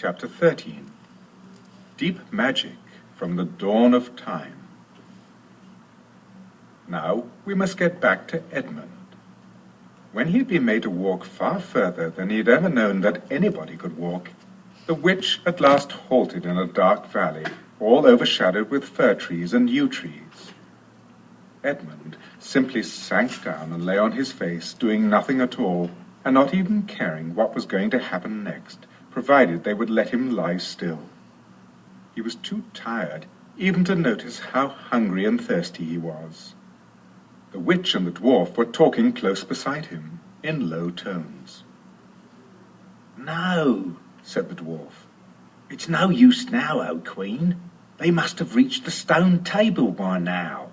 Chapter 13. Deep Magic from the Dawn of Time. Now we must get back to Edmund. When he had been made to walk far further than he had ever known that anybody could walk, the witch at last halted in a dark valley, all overshadowed with fir trees and yew trees. Edmund simply sank down and lay on his face, doing nothing at all, and not even caring what was going to happen next, provided they would let him lie still. He was too tired even to notice how hungry and thirsty he was. The witch and the dwarf were talking close beside him, in low tones. "No," said the dwarf. "It's no use now, O Queen. They must have reached the stone table by now."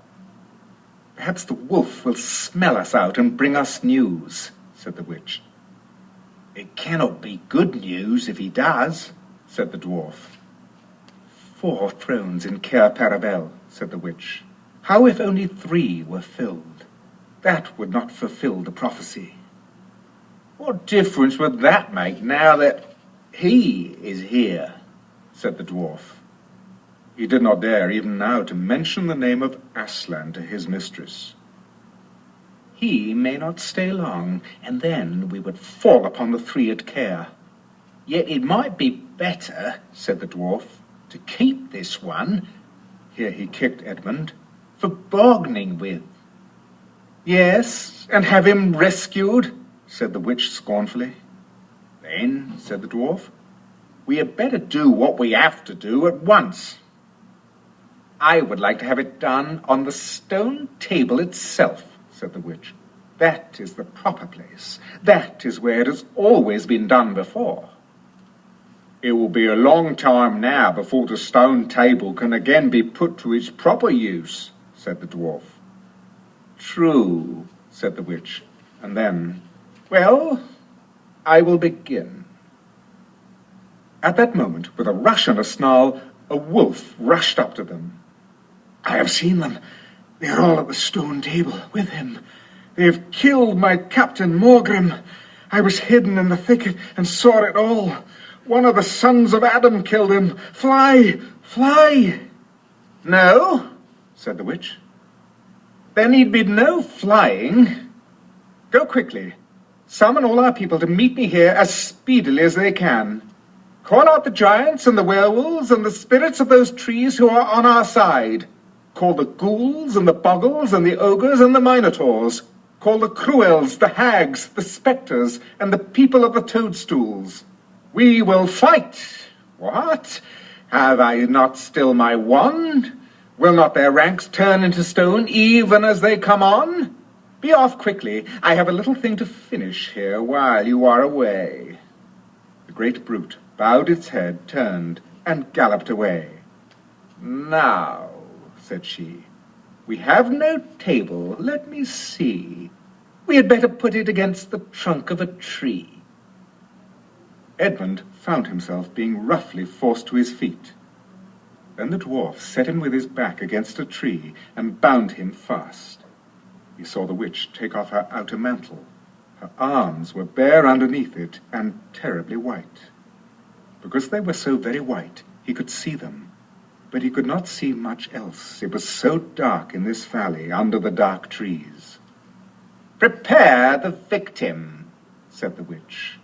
"Perhaps the wolf will smell us out and bring us news," said the witch. "It cannot be good news if he does," said the dwarf. "4 thrones in Cair Paravel," said the witch. "How if only 3 were filled? That would not fulfill the prophecy." "What difference would that make now that he is here?" said the dwarf. He did not dare even now to mention the name of Aslan to his mistress. "He may not stay long, and then we would fall upon the 3 at Cair. Yet it might be better," said the dwarf, "to keep this one," here he kicked Edmund, "for bargaining with." "Yes, and have him rescued," said the witch scornfully. "Then," said the dwarf, "we had better do what we have to do at once." "I would like to have it done on the stone table itself," said the witch. "That is the proper place. That is where it has always been done before." "It will be a long time now before the stone table can again be put to its proper use," said the dwarf. "True," said the witch, and then, "Well, I will begin." At that moment, with a rush and a snarl, a wolf rushed up to them. "I have seen them. They are all at the stone table with him. They have killed my Captain Morgrim. I was hidden in the thicket and saw it all. One of the sons of Adam killed him. Fly! Fly!" "No," said the witch. "There need be no flying. Go quickly. Summon all our people to meet me here as speedily as they can. Call out the giants and the werewolves and the spirits of those trees who are on our side. Call the ghouls and the boggles and the ogres and the minotaurs. Call the cruels, the hags, the spectres, and the people of the toadstools. We will fight. What? Have I not still my wand? Will not their ranks turn into stone even as they come on? Be off quickly. I have a little thing to finish here while you are away." The great brute bowed its head, turned, and galloped away. "Now," said she, "we have no table. Let me see. We had better put it against the trunk of a tree." Edmund found himself being roughly forced to his feet. Then the dwarf set him with his back against a tree and bound him fast. He saw the witch take off her outer mantle. Her arms were bare underneath it and terribly white. Because they were so very white, he could see them, but he could not see much else. It was so dark in this valley under the dark trees. "Prepare the victim," said the witch.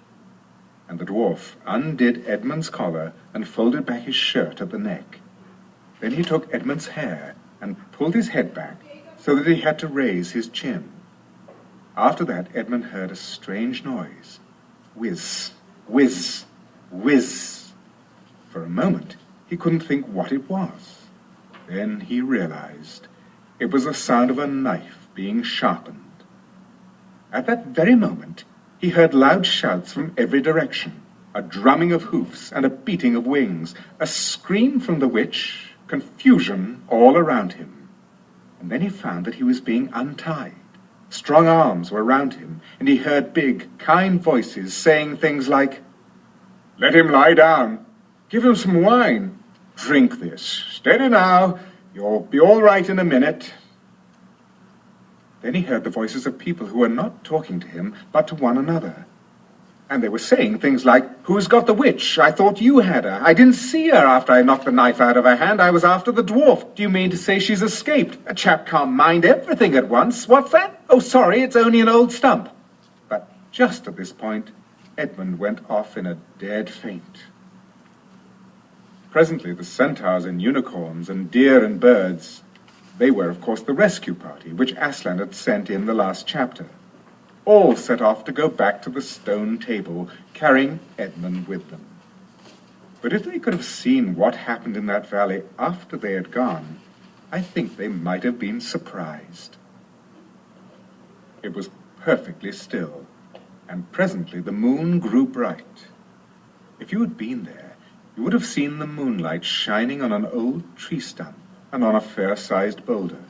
And the dwarf undid Edmund's collar and folded back his shirt at the neck. Then he took Edmund's hair and pulled his head back so that he had to raise his chin. After that, Edmund heard a strange noise. Whiz, whiz, whiz. For a moment, he couldn't think what it was. Then he realized it was the sound of a knife being sharpened. At that very moment, he heard loud shouts from every direction, a drumming of hoofs and a beating of wings, a scream from the witch, confusion all around him. And then he found that he was being untied. Strong arms were round him, and he heard big, kind voices saying things like, "Let him lie down. Give him some wine. Drink this. Steady now. You'll be all right in a minute." Then he heard the voices of people who were not talking to him, but to one another. And they were saying things like, "Who's got the witch? I thought you had her. I didn't see her after I knocked the knife out of her hand. I was after the dwarf. Do you mean to say she's escaped? A chap can't mind everything at once. What's that? Oh, sorry, it's only an old stump." But just at this point, Edmund went off in a dead faint. Presently, the centaurs and unicorns and deer and birds, they were, of course, the rescue party, which Aslan had sent in the last chapter, all set off to go back to the stone table, carrying Edmund with them. But if they could have seen what happened in that valley after they had gone, I think they might have been surprised. It was perfectly still, and presently the moon grew bright. If you had been there, you would have seen the moonlight shining on an old tree stump and on a fair-sized boulder.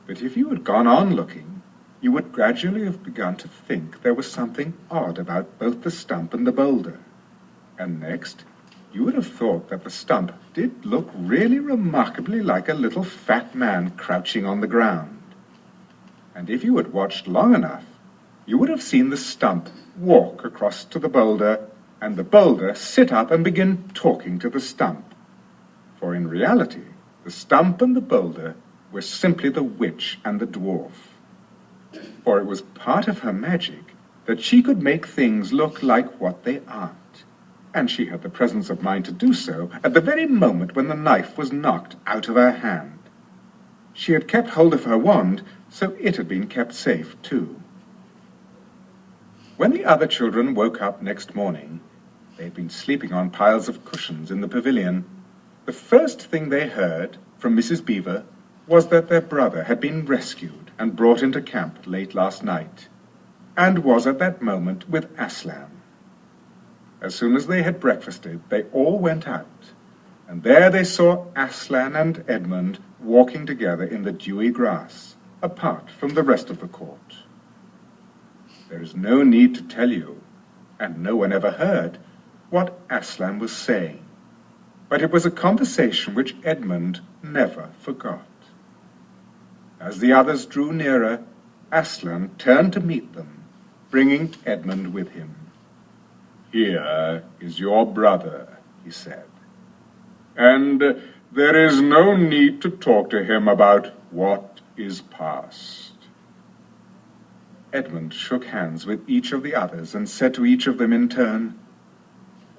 But if you had gone on looking, you would gradually have begun to think there was something odd about both the stump and the boulder. And next, you would have thought that the stump did look really remarkably like a little fat man crouching on the ground. And if you had watched long enough, you would have seen the stump walk across to the boulder, and the boulder sit up and begin talking to the stump. For in reality, the stump and the boulder were simply the witch and the dwarf. For it was part of her magic that she could make things look like what they aren't, and she had the presence of mind to do so at the very moment when the knife was knocked out of her hand. She had kept hold of her wand, so it had been kept safe too. When the other children woke up next morning, they had been sleeping on piles of cushions in the pavilion. The first thing they heard from Mrs. Beaver was that their brother had been rescued and brought into camp late last night, and was at that moment with Aslan. As soon as they had breakfasted, they all went out, and there they saw Aslan and Edmund walking together in the dewy grass, apart from the rest of the court. There is no need to tell you, and no one ever heard, what Aslan was saying, but it was a conversation which Edmund never forgot. As the others drew nearer, Aslan turned to meet them, bringing Edmund with him. "Here is your brother," he said, "and there is no need to talk to him about what is past." Edmund shook hands with each of the others and said to each of them in turn,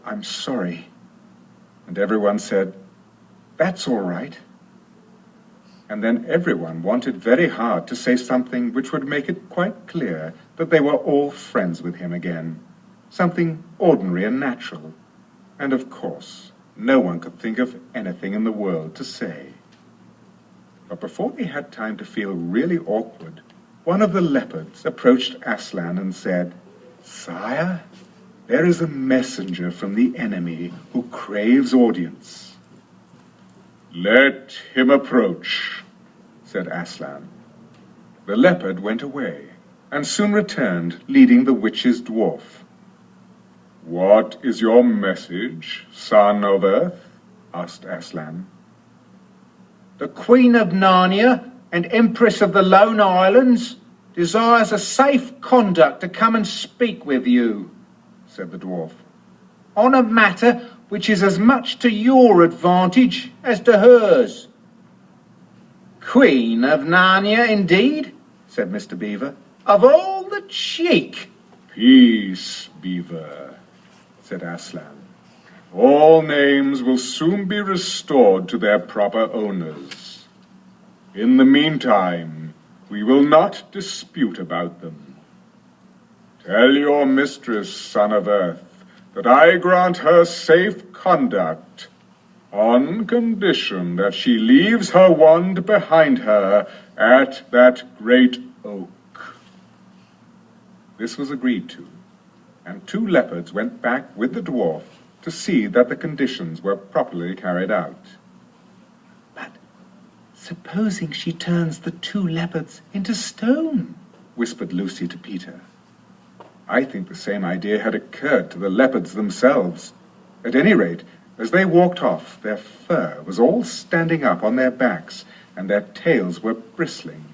"I'm sorry." And everyone said, "That's all right." And then everyone wanted very hard to say something which would make it quite clear that they were all friends with him again, something ordinary and natural. And of course, no one could think of anything in the world to say. But before they had time to feel really awkward, one of the leopards approached Aslan and said, "Sire, there is a messenger from the enemy who craves audience." "Let him approach," said Aslan. The leopard went away, and soon returned, leading the witch's dwarf. "What is your message, son of Earth?" asked Aslan. "The Queen of Narnia and Empress of the Lone Islands desires a safe conduct to come and speak with you," said the dwarf, "on a matter which is as much to your advantage as to hers." "Queen of Narnia, indeed?" said Mr. Beaver. "Of all the cheek!" "Peace, Beaver," said Aslan. "All names will soon be restored to their proper owners. In the meantime, we will not dispute about them. Tell your mistress, son of Earth, that I grant her safe conduct, on condition that she leaves her wand behind her at that great oak." This was agreed to, and 2 leopards went back with the dwarf to see that the conditions were properly carried out. "But supposing she turns the 2 leopards into stone?" whispered Lucy to Peter. I think the same idea had occurred to the leopards themselves. At any rate, as they walked off, their fur was all standing up on their backs, and their tails were bristling,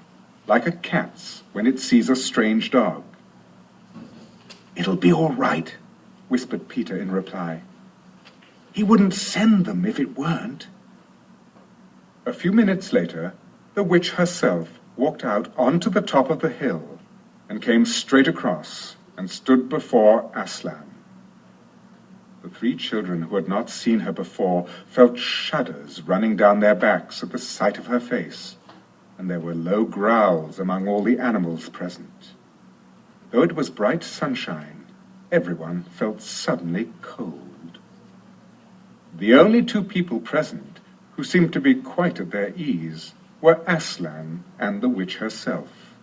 like a cat's when it sees a strange dog. "It'll be all right," whispered Peter in reply. "He wouldn't send them if it weren't." A few minutes later, the witch herself walked out onto the top of the hill and came straight across and stood before Aslan. The three children who had not seen her before felt shudders running down their backs at the sight of her face, and there were low growls among all the animals present. Though it was bright sunshine, everyone felt suddenly cold. The only two people present who seemed to be quite at their ease were Aslan and the witch herself.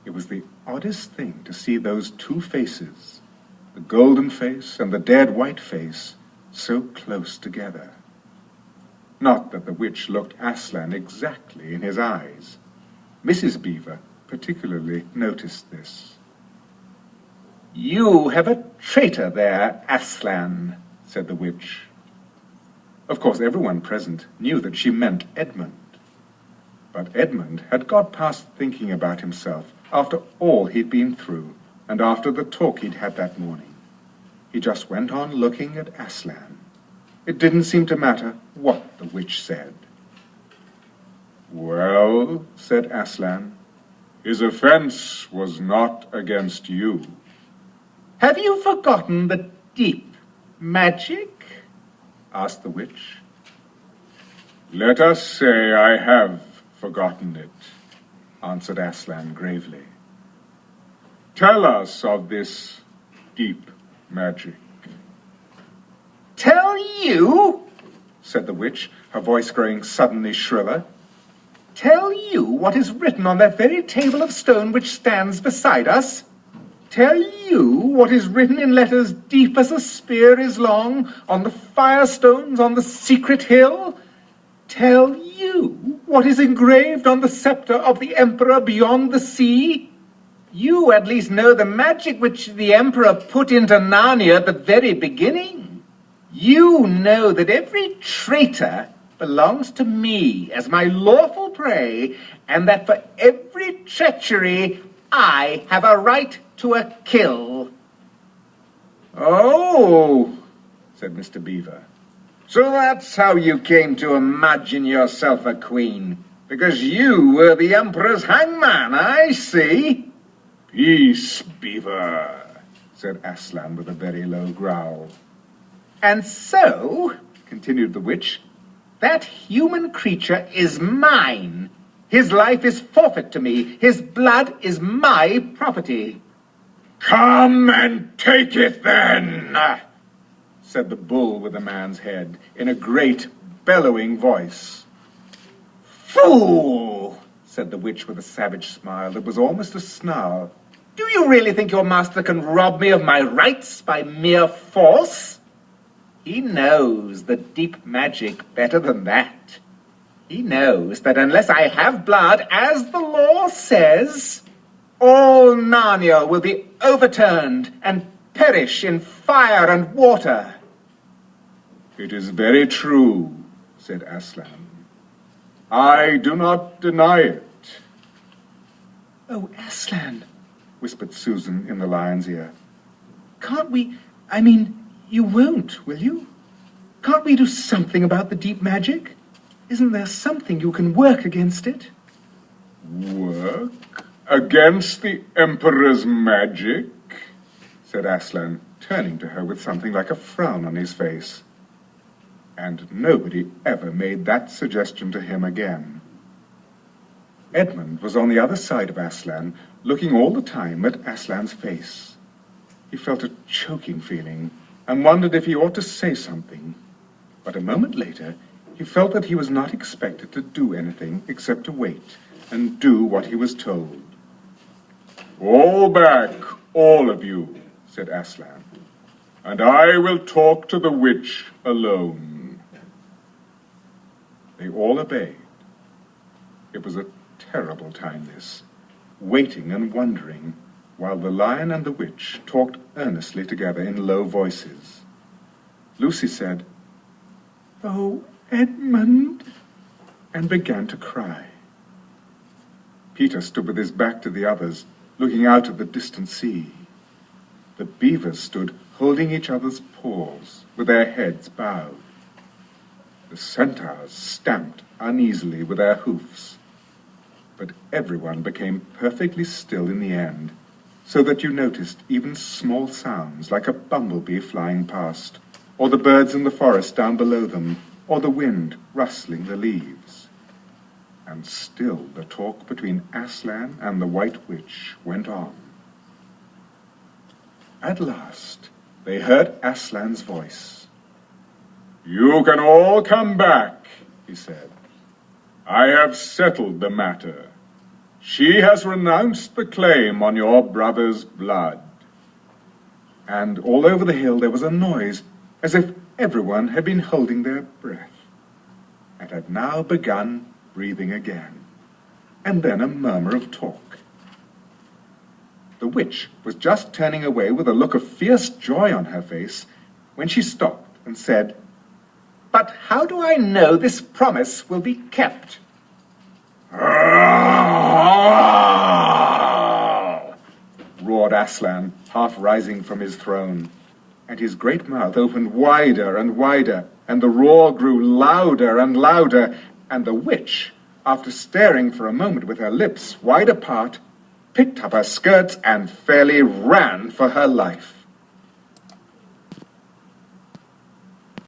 It was the oddest thing to see those two faces, the golden face and the dead white face, so close together. Not that the witch looked Aslan exactly in his eyes. Mrs. Beaver particularly noticed this. "You have a traitor there, Aslan," said the witch. Of course, everyone present knew that she meant Edmund. But Edmund had got past thinking about himself after all he'd been through and after the talk he'd had that morning. He just went on looking at Aslan. It didn't seem to matter what the witch said. "Well," said Aslan, "his offense was not against you." "Have you forgotten the deep magic?" asked the witch. "Let us say I have forgotten it," answered Aslan gravely. "Tell us of this deep magic." "Tell you?" said the witch, her voice growing suddenly shriller. "Tell you what is written on that very table of stone which stands beside us? Tell you what is written in letters deep as a spear is long on the firestones on the secret hill? Tell you what is engraved on the scepter of the emperor beyond the sea? You at least know the magic which the emperor put into Narnia at the very beginning. You know that every traitor belongs to me as my lawful prey, and that for every treachery I have a right to a kill." "Oh," said Mr. Beaver, "so that's how you came to imagine yourself a queen, because you were the emperor's hangman, I see." "Peace, Beaver," said Aslan with a very low growl. "And so," continued the witch, "that human creature is mine. His life is forfeit to me. His blood is my property." "Come and take it then," said the bull with the man's head in a great bellowing voice. "Fool," said the witch with a savage smile that was almost a snarl. "Do you really think your master can rob me of my rights by mere force? He knows the deep magic better than that. He knows that unless I have blood, as the law says, all Narnia will be overturned and perish in fire and water." "It is very true," said Aslan. "I do not deny it." "Oh, Aslan," whispered Susan in the lion's ear. "Can't we, you won't, will you? Can't we do something about the deep magic? Isn't there something you can work against it?" "Work against the Emperor's magic?" said Aslan, turning to her with something like a frown on his face. And nobody ever made that suggestion to him again. Edmund was on the other side of Aslan, looking all the time at Aslan's face. He felt a choking feeling and wondered if he ought to say something. But a moment later, he felt that he was not expected to do anything except to wait and do what he was told. "Fall back, all of you," said Aslan, "and I will talk to the witch alone." They all obeyed. It was a terrible time, this, waiting and wondering, while the lion and the witch talked earnestly together in low voices. Lucy said, "Oh, Edmund," and began to cry. Peter stood with his back to the others, looking out at the distant sea. The beavers stood holding each other's paws, with their heads bowed. The centaurs stamped uneasily with their hoofs. But everyone became perfectly still in the end, so that you noticed even small sounds like a bumblebee flying past, or the birds in the forest down below them, or the wind rustling the leaves. And still the talk between Aslan and the White Witch went on. At last they heard Aslan's voice. "You can all come back," he said. "I have settled the matter. She has renounced the claim on your brother's blood." And all over the hill there was a noise, as if everyone had been holding their breath, and had now begun breathing again, and then a murmur of talk. The witch was just turning away with a look of fierce joy on her face, when she stopped and said, "But how do I know this promise will be kept?" roared Aslan, half rising from his throne, and his great mouth opened wider and wider, and the roar grew louder and louder, and the witch, after staring for a moment with her lips wide apart, picked up her skirts and fairly ran for her life.